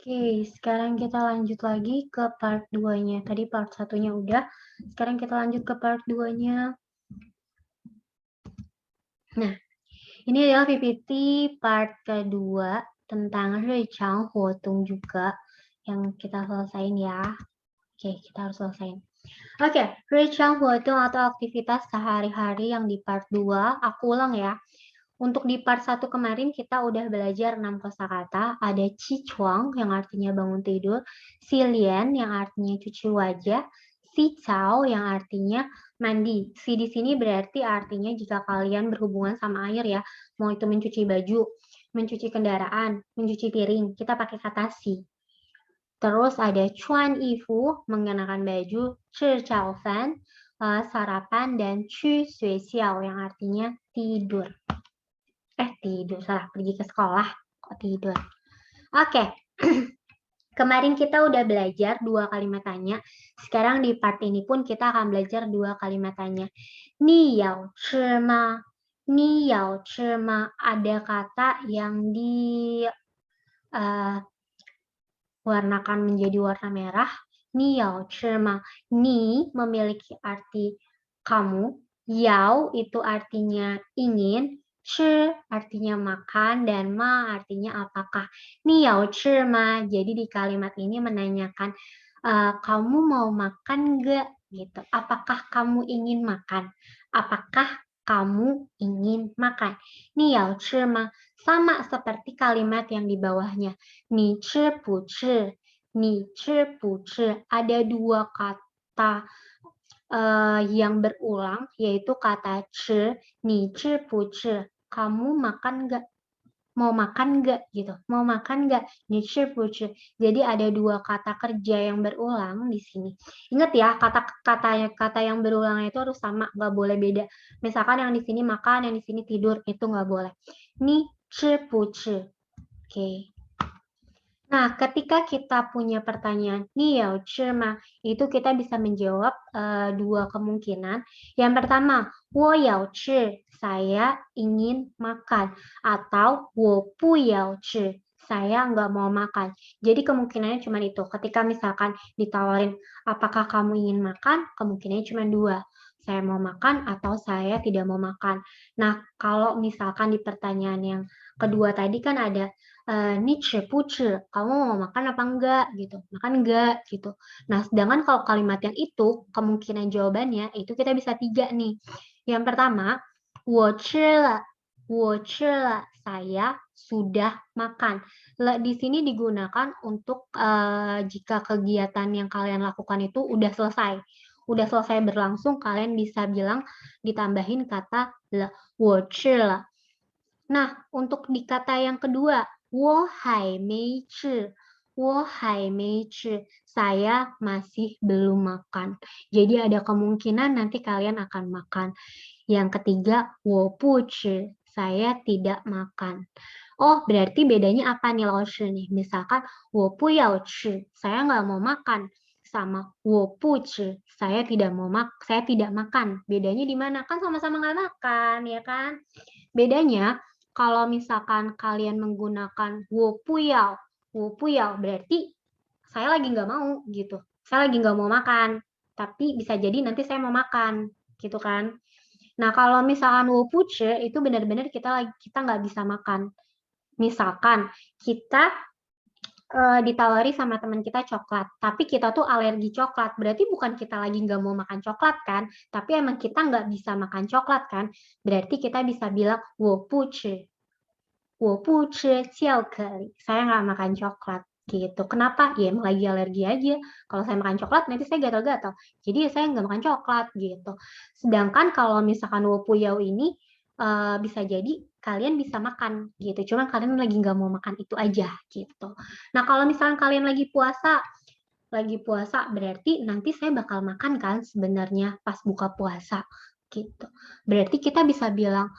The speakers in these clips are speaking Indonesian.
Oke, sekarang kita lanjut lagi ke part 2-nya. Tadi part 1-nya udah, sekarang kita lanjut ke part 2-nya. Nah, ini adalah PPT part kedua tentang Ruichang Huotung juga yang kita selesaiin ya. Oke, kita harus selesaiin. Oke, Ruichang Huotung atau aktivitas sehari-hari yang di part 2, aku ulang ya. Untuk di part 1 kemarin kita udah belajar 6 kosakata. Ada cichuang yang artinya bangun tidur, silian yang artinya cuci wajah, si cao yang artinya mandi. Si di sini berarti artinya jika kalian berhubungan sama air ya, mau itu mencuci baju, mencuci kendaraan, mencuci piring, kita pakai kata si. Terus ada cuan ifu, mengenakan baju, chi chao fan, sarapan, dan cu sui xiao yang artinya tidur. Tidur, salah, pergi ke sekolah, kok tidur. Oke, kemarin kita udah belajar 2 kalimat tanya, sekarang di part ini pun kita akan belajar 2 kalimat tanya. Ni yao chi ma? Ni yao chi ma? Ada kata yang warnakan menjadi warna merah. Ni yao chi ma? Ni memiliki arti kamu, yao itu artinya ingin, Shi artinya makan dan ma artinya apakah. Ni yao chi ma. Jadi di kalimat ini menanyakan kamu mau makan nggak gitu. Apakah kamu ingin makan? Apakah kamu ingin makan? Ni yao chi ma. Sama seperti kalimat yang di bawahnya. Ni chi pu chi. Ni chi pu chi. Ada 2 kata yang berulang, yaitu kata ci, ni ci pu ci. Kamu makan nggak? Mau makan nggak? Gitu. Mau makan nggak? Ni ci pu ci. Jadi ada 2 kata kerja yang berulang di sini. Ingat ya, kata yang berulang itu harus sama, nggak boleh beda. Misalkan yang di sini makan, yang di sini tidur, itu nggak boleh. Ni ci pu ci. Oke. Nah, ketika kita punya pertanyaan ni yao chi ma, itu kita bisa menjawab 2 kemungkinan. Yang pertama, wo yao chi, saya ingin makan, atau wo pu yao chi, saya nggak mau makan. Jadi kemungkinannya cuma itu. Ketika misalkan ditawarin, apakah kamu ingin makan? Kemungkinannya cuma 2. Saya mau makan atau saya tidak mau makan. Nah, kalau misalkan di pertanyaan yang kedua tadi kan ada ni ce pu ce, kamu mau makan apa enggak gitu, makan enggak gitu. Nah, sedangkan kalau kalimat yang itu, kemungkinan jawabannya itu kita bisa 3 nih. Yang pertama, wo ce le, saya sudah makan. Le di sini digunakan untuk jika kegiatan yang kalian lakukan itu udah selesai. Udah selesai berlangsung, kalian bisa bilang ditambahin kata le, wo ce le. Nah, untuk di kata yang kedua, 我还没吃. 我还没吃. Saya masih belum makan. Jadi ada kemungkinan nanti kalian akan makan. Yang ketiga, 我不吃. Saya tidak makan. Oh, berarti bedanya apa nih laoshi nih? Misalkan, 我不要吃. Saya nggak mau makan. Sama 我不吃. Saya tidak makan. Bedanya di mana? Kan sama-sama nggak makan, ya kan? Bedanya, kalau misalkan kalian menggunakan 我不要, 我不要 berarti saya lagi nggak mau gitu. Saya lagi nggak mau makan, tapi bisa jadi nanti saya mau makan, gitu kan. Nah, kalau misalkan 我不吃 itu benar-benar kita nggak bisa makan. Misalkan kita ditawari sama teman kita coklat, tapi kita tuh alergi coklat. Berarti bukan kita lagi nggak mau makan coklat kan, tapi emang kita nggak bisa makan coklat kan. Berarti kita bisa bilang 我不吃. 我不吃巧克力. Saya nggak makan coklat gitu. Kenapa? Ya emang lagi alergi aja. Kalau saya makan coklat nanti saya gatal-gatal. Jadi ya saya nggak makan coklat gitu. Sedangkan kalau misalkan wopuyao ini bisa jadi kalian bisa makan gitu. Cuma kalian lagi nggak mau makan itu aja gitu. Nah kalau misalkan kalian lagi puasa berarti nanti saya bakal makan kan sebenarnya pas buka puasa gitu. Berarti kita bisa bilang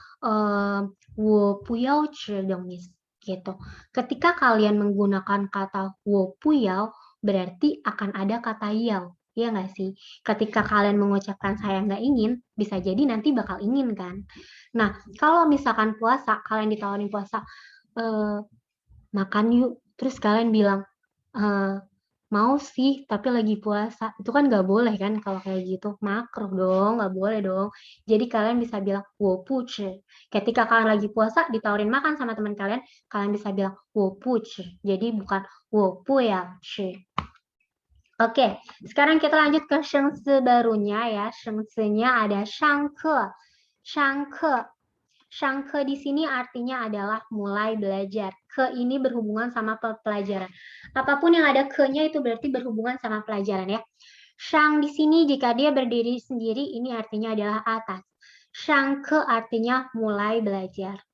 我不要吃东西 gitu. Ketika kalian menggunakan kata 我不要 berarti akan ada kata yao. Iya nggak sih? Ketika kalian mengucapkan saya nggak ingin, bisa jadi nanti bakal ingin kan. Nah, kalau misalkan puasa, kalian ditawarin puasa, makan yuk. Terus kalian bilang, eee, "Mau sih, tapi lagi puasa." Itu kan nggak boleh kan kalau kayak gitu, makruh dong, nggak boleh dong. Jadi kalian bisa bilang, "wo bu zhi." Ketika kalian lagi puasa ditawarin makan sama teman kalian, kalian bisa bilang, "wo bu zhi." Jadi bukan, "wo bu yang zhi." Oke, sekarang kita lanjut ke shengsi barunya ya. Shengsinya ada shangke. Shangke. Shangke di sini artinya adalah mulai belajar. Ke ini berhubungan sama pelajaran. Apapun yang ada ke-nya itu berarti berhubungan sama pelajaran ya. Shang di sini jika dia berdiri sendiri ini artinya adalah atas. Shangke artinya mulai belajar.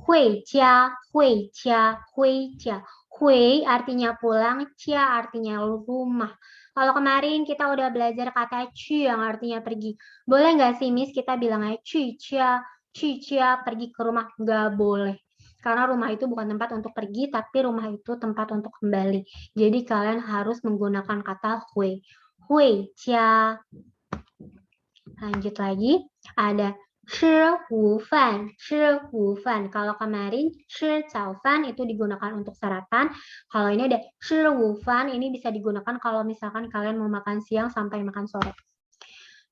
Hui jia, hui jia, hui jia. Hui artinya pulang, jia artinya rumah. Kalau kemarin kita udah belajar kata cu yang artinya pergi. Boleh nggak sih Miss kita bilangnya cu cia, pergi ke rumah? Nggak boleh. Karena rumah itu bukan tempat untuk pergi, tapi rumah itu tempat untuk kembali. Jadi kalian harus menggunakan kata hui. Hui jia. Lanjut lagi, ada 吃午饭, 吃午饭. Kalau kemarin 吃早饭itu digunakan untuk sarapan. Kalau ini ada 吃午饭, ini bisa digunakan kalau misalkan kalian mau makan siang sampai makan sore.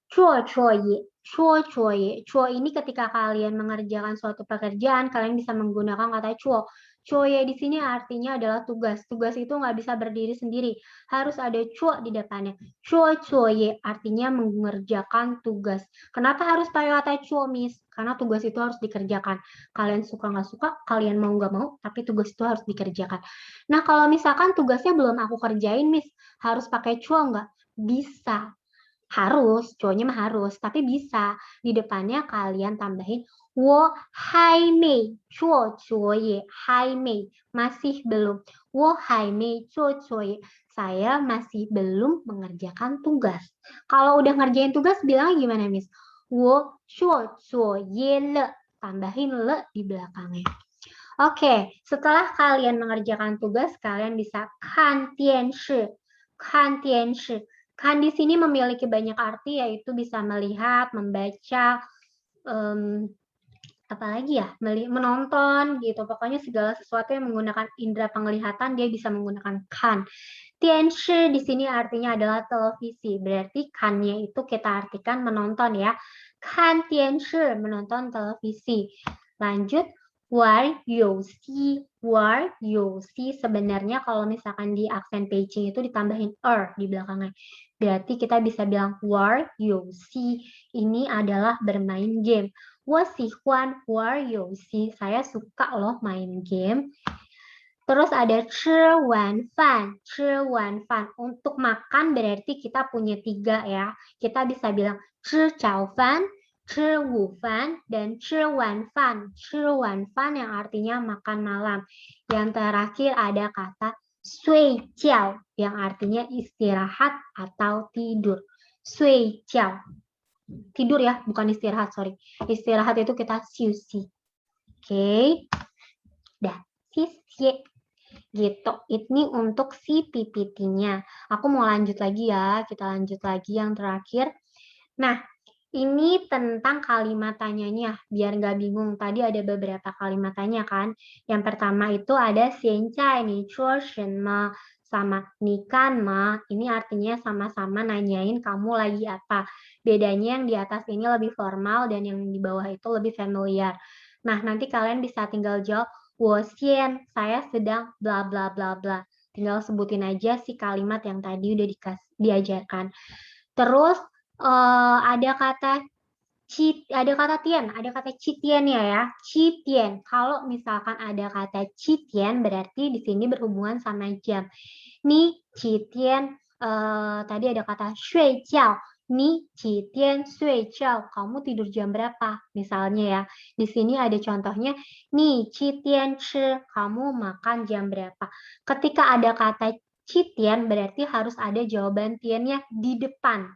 做作业, 做 ini ketika kalian mengerjakan suatu pekerjaan, kalian bisa menggunakan kata 做. 作业 di sini artinya adalah tugas. Tugas itu nggak bisa berdiri sendiri. Harus ada 做 di depannya. 做作业 artinya mengerjakan tugas. Kenapa harus pakai kata 做, Miss? Karena tugas itu harus dikerjakan. Kalian suka nggak suka, kalian mau nggak mau, tapi tugas itu harus dikerjakan. Nah, kalau misalkan tugasnya belum aku kerjain, Miss, harus pakai 做 nggak? Bisa. Harus, cowoknya mah harus, tapi bisa. Di depannya kalian tambahin 我还没做作业, 还没 masih belum. 我还没做作业, saya masih belum mengerjakan tugas. Kalau udah ngerjain tugas bilangnya gimana, Miss? 我做作业了, tambahin le di belakangnya. Oke, setelah kalian mengerjakan tugas, kalian bisa 看电视, 看电视. Kan di sini memiliki banyak arti, yaitu bisa melihat, membaca, apalagi ya, menonton gitu. Pokoknya segala sesuatu yang menggunakan indera penglihatan, dia bisa menggunakan kan. Tianshi di sini artinya adalah televisi. Berarti kannya itu kita artikan menonton ya. Kan tianshi, menonton televisi. Lanjut, war yousi. War yousi sebenarnya kalau misalkan di aksen Beijing itu ditambahin di belakangnya. Berarti kita bisa bilang war yousi. Ini adalah bermain game. 我喜欢玩游戏. Saya suka loh main game. Terus ada 吃完饭, 吃完饭. Untuk makan berarti kita punya 3 ya. Kita bisa bilang 吃早饭, 吃午饭, dan 吃完饭. 吃完饭yang artinya makan malam. Yang terakhir ada kata 睡觉 yang artinya istirahat atau tidur. 睡觉. Tidur ya, bukan istirahat, sorry. Istirahat itu kita siusi. Oke. Dah, sisye. Gitu. Ini untuk si PPT-nya. Aku mau lanjut lagi ya. Kita lanjut lagi yang terakhir. Nah, ini tentang kalimat tanyanya, biar nggak bingung. Tadi ada beberapa kalimat tanya kan. Yang pertama itu ada 现在你做什么 sama 你干嘛. Ini artinya sama-sama nanyain kamu lagi apa. Bedanya yang di atas ini lebih formal dan yang di bawah itu lebih familiar. Nah, nanti kalian bisa tinggal jawab 我先, saya sedang bla bla bla bla. Tinggal sebutin aja si kalimat yang tadi udah diajarkan. Terus ada kata ada kata citian ya. Citian. Kalau misalkan ada kata citian berarti di sini berhubungan sama jam. Nih citian tadi ada kata 睡觉. Nih citian 睡觉. Kamu tidur jam berapa? Misalnya ya. Di sini ada contohnya. Nih citian ci. Kamu makan jam berapa? Ketika ada kata citian berarti harus ada jawaban tiannya di depan.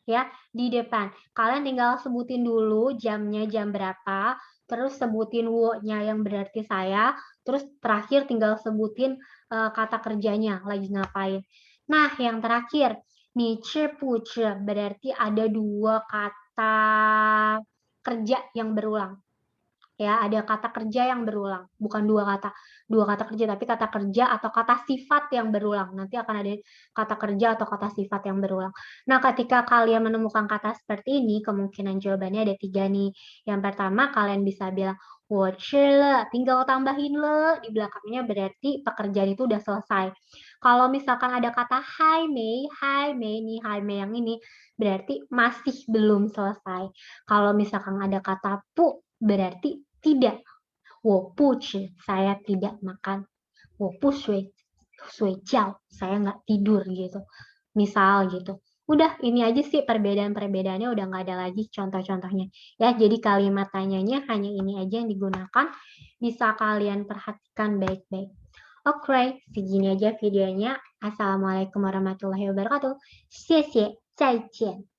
Ya, di depan. Kalian tinggal sebutin dulu jamnya jam berapa, terus sebutin wo-nya yang berarti saya, terus terakhir tinggal sebutin kata kerjanya lagi ngapain. Nah, yang terakhir, ni ci pu ci berarti ada 2 kata kerja yang berulang. ya, ada kata kerja yang berulang, bukan dua kata kerja, tapi kata kerja atau kata sifat yang berulang. Nanti akan ada kata kerja atau kata sifat yang berulang. Nah, ketika kalian menemukan kata seperti ini, kemungkinan jawabannya ada 3 nih. Yang pertama, kalian bisa bilang, 我吃了, tinggal tambahin le di belakangnya berarti pekerjaan itu udah selesai. Kalau misalkan ada kata hai Mei nih, hai Mei yang ini, berarti masih belum selesai. Kalau misalkan ada kata pu, berarti tidak. 我不吃, saya tidak makan. 我不睡觉, saya nggak tidur gitu. Misal gitu. Udah, ini aja sih perbedaan-perbedaannya udah nggak ada lagi contoh-contohnya. Ya, jadi kalimat tanyanya hanya ini aja yang digunakan. Bisa kalian perhatikan baik-baik. Oke, segini aja videonya. Assalamualaikum warahmatullahi wabarakatuh. 谢谢，再见。